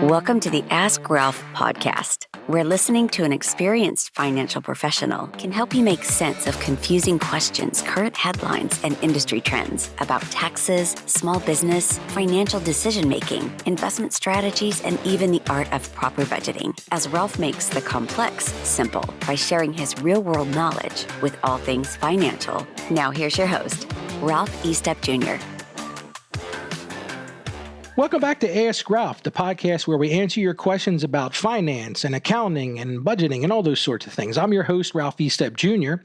Welcome to the Ask Ralph podcast, where listening to an experienced financial professional can help you make sense of confusing questions, current headlines, and industry trends about taxes, small business, financial decision-making, investment strategies, and even the art of proper budgeting, as Ralph makes the complex simple by sharing his real-world knowledge with all things financial. Now here's your host, Ralph Estep Jr. Welcome back to Ask Ralph, the podcast where we answer your questions about finance and accounting and budgeting and all those sorts of things. I'm your host, Ralph Estep Jr.,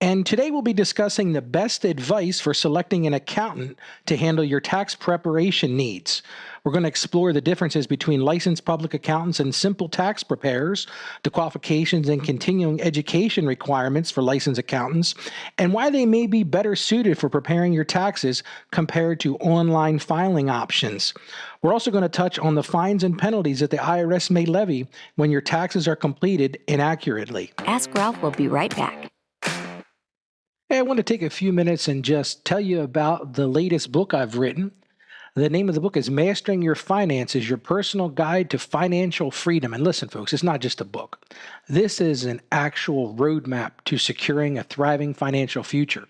and today we'll be discussing the best advice for selecting an accountant to handle your tax preparation needs. We're going to explore the differences between licensed public accountants and simple tax preparers, the qualifications and continuing education requirements for licensed accountants, and why they may be better suited for preparing your taxes compared to online filing options. We're also going to touch on the fines and penalties that the IRS may levy when your taxes are completed inaccurately. Ask Ralph will be right back. Hey, I want to take a few minutes and just tell you about the latest book I've written. The name of the book is Mastering Your Finances, Your Personal Guide to Financial Freedom. And listen, folks, it's not just a book. This is an actual roadmap to securing a thriving financial future.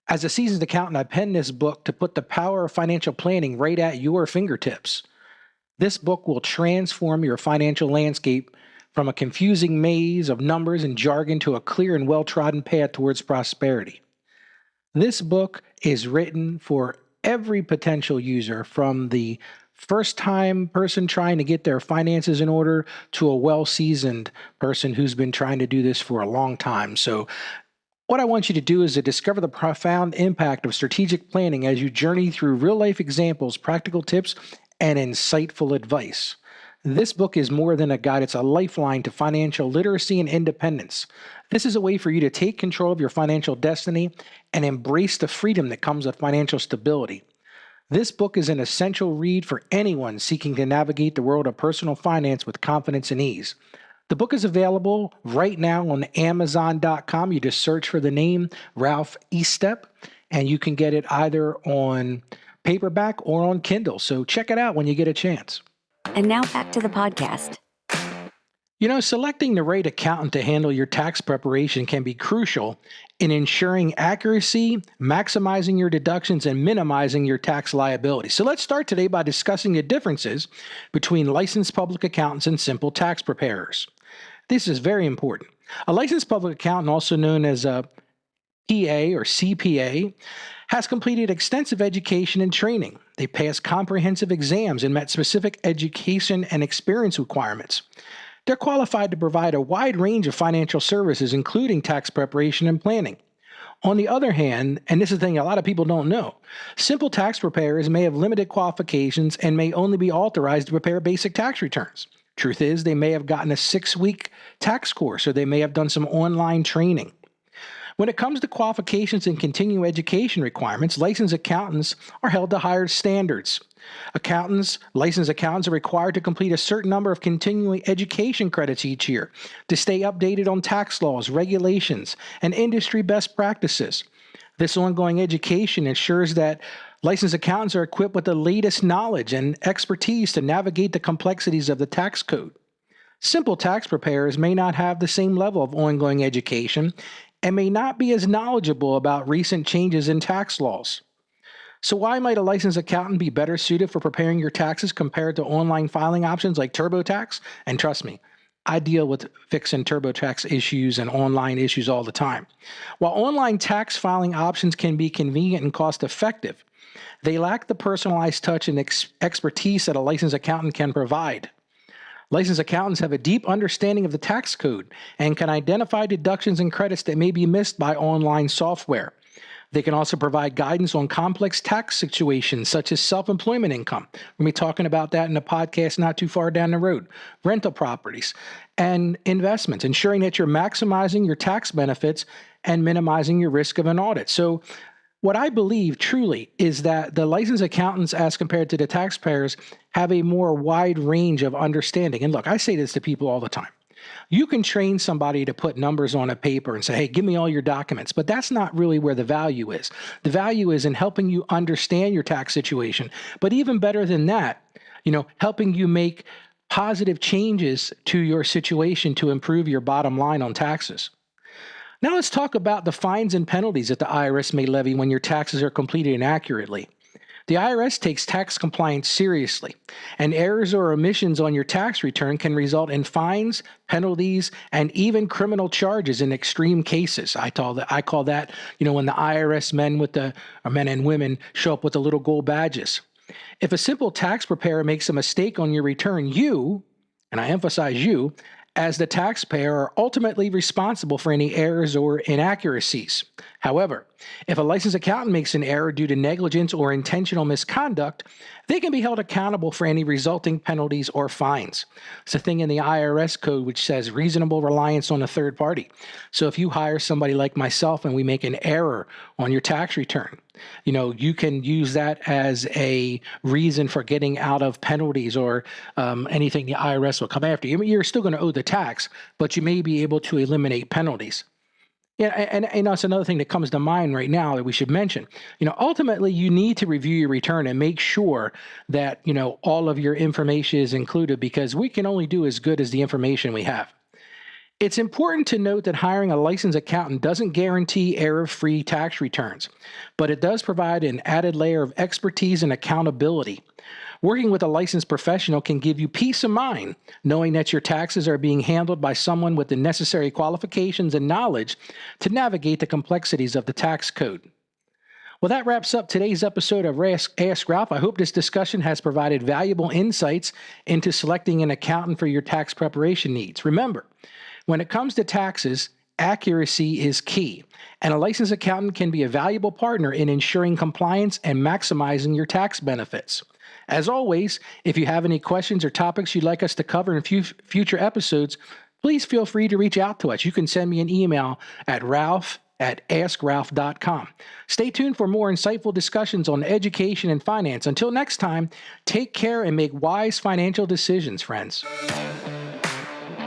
As a seasoned accountant, I penned this book to put the power of financial planning right at your fingertips. This book will transform your financial landscape from a confusing maze of numbers and jargon to a clear and well-trodden path towards prosperity. This book is written for every potential user, from the first-time person trying to get their finances in order to a well-seasoned person who's been trying to do this for a long time. So what I want you to do is to discover the profound impact of strategic planning as you journey through real-life examples, practical tips, and insightful advice. This book is more than a guide. It's a lifeline to financial literacy and independence. This is a way for you to take control of your financial destiny and embrace the freedom that comes with financial stability. This book is an essential read for anyone seeking to navigate the world of personal finance with confidence and ease. The book is available right now on Amazon.com. You just search for the name Ralph Estep, and you can get it either on paperback or on Kindle. So check it out when you get a chance. And now back to the podcast. You know, selecting the right accountant to handle your tax preparation can be crucial in ensuring accuracy, maximizing your deductions, and minimizing your tax liability. So let's start today by discussing the differences between licensed public accountants and simple tax preparers. This is very important. A licensed public accountant, also known as a PA or CPA, has completed extensive education and training. They passed comprehensive exams and met specific education and experience requirements. They're qualified to provide a wide range of financial services, including tax preparation and planning. On the other hand, and this is the thing a lot of people don't know, simple tax preparers may have limited qualifications and may only be authorized to prepare basic tax returns. Truth is, they may have gotten a 6-week tax course, or they may have done some online training. When it comes to qualifications and continuing education requirements, licensed accountants are held to higher standards. Licensed accountants are required to complete a certain number of continuing education credits each year to stay updated on tax laws, regulations, and industry best practices. This ongoing education ensures that licensed accountants are equipped with the latest knowledge and expertise to navigate the complexities of the tax code. Simple tax preparers may not have the same level of ongoing education and may not be as knowledgeable about recent changes in tax laws. So why might a licensed accountant be better suited for preparing your taxes compared to online filing options like TurboTax? And trust me, I deal with fixing TurboTax issues and online issues all the time. While online tax filing options can be convenient and cost-effective, they lack the personalized touch and expertise that a licensed accountant can provide. Licensed accountants have a deep understanding of the tax code and can identify deductions and credits that may be missed by online software. They can also provide guidance on complex tax situations such as self-employment income. We'll be talking about that in a podcast not too far down the road. Rental properties and investments, ensuring that you're maximizing your tax benefits and minimizing your risk of an audit. So what I believe truly is that the licensed accountants, as compared to the taxpayers, have a more wide range of understanding. And look, I say this to people all the time. You can train somebody to put numbers on a paper and say, hey, give me all your documents, but that's not really where the value is. The value is in helping you understand your tax situation. But even better than that, helping you make positive changes to your situation to improve your bottom line on taxes. Now let's talk about the fines and penalties that the IRS may levy when your taxes are completed inaccurately. The IRS takes tax compliance seriously, and errors or omissions on your tax return can result in fines, penalties, and even criminal charges in extreme cases. I call that, when the IRS men and women show up with the little gold badges. If a simple tax preparer makes a mistake on your return, you, and I emphasize you, as the taxpayer are ultimately responsible for any errors or inaccuracies. However, if a licensed accountant makes an error due to negligence or intentional misconduct, they can be held accountable for any resulting penalties or fines. It's a thing in the IRS code which says reasonable reliance on a third party. So if you hire somebody like myself and we make an error on your tax return, you can use that as a reason for getting out of penalties or anything the IRS will come after you. You're still going to owe the tax, but you may be able to eliminate penalties. Yeah, and that's another thing that comes to mind right now that we should mention. Ultimately, you need to review your return and make sure that, all of your information is included, because we can only do as good as the information we have. It's important to note that hiring a licensed accountant doesn't guarantee error-free tax returns, but it does provide an added layer of expertise and accountability. Working with a licensed professional can give you peace of mind, knowing that your taxes are being handled by someone with the necessary qualifications and knowledge to navigate the complexities of the tax code. Well, that wraps up today's episode of Ask Ralph. I hope this discussion has provided valuable insights into selecting an accountant for your tax preparation needs. Remember, when it comes to taxes, accuracy is key, and a licensed accountant can be a valuable partner in ensuring compliance and maximizing your tax benefits. As always, if you have any questions or topics you'd like us to cover in future episodes, please feel free to reach out to us. You can send me an email at ralph@askralph.com. Stay tuned for more insightful discussions on education and finance. Until next time, take care and make wise financial decisions, friends.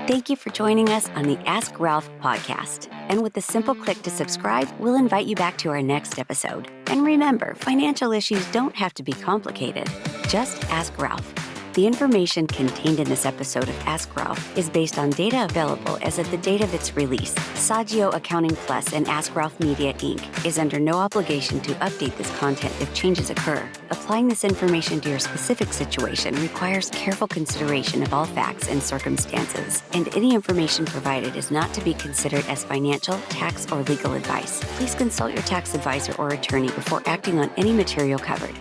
Thank you for joining us on the Ask Ralph podcast. And with a simple click to subscribe, we'll invite you back to our next episode. And remember, financial issues don't have to be complicated. Just ask Ralph. The information contained in this episode of Ask Ralph is based on data available as of the date of its release. Saggio Accounting Plus and Ask Ralph Media, Inc. is under no obligation to update this content if changes occur. Applying this information to your specific situation requires careful consideration of all facts and circumstances, and any information provided is not to be considered as financial, tax, or legal advice. Please consult your tax advisor or attorney before acting on any material covered.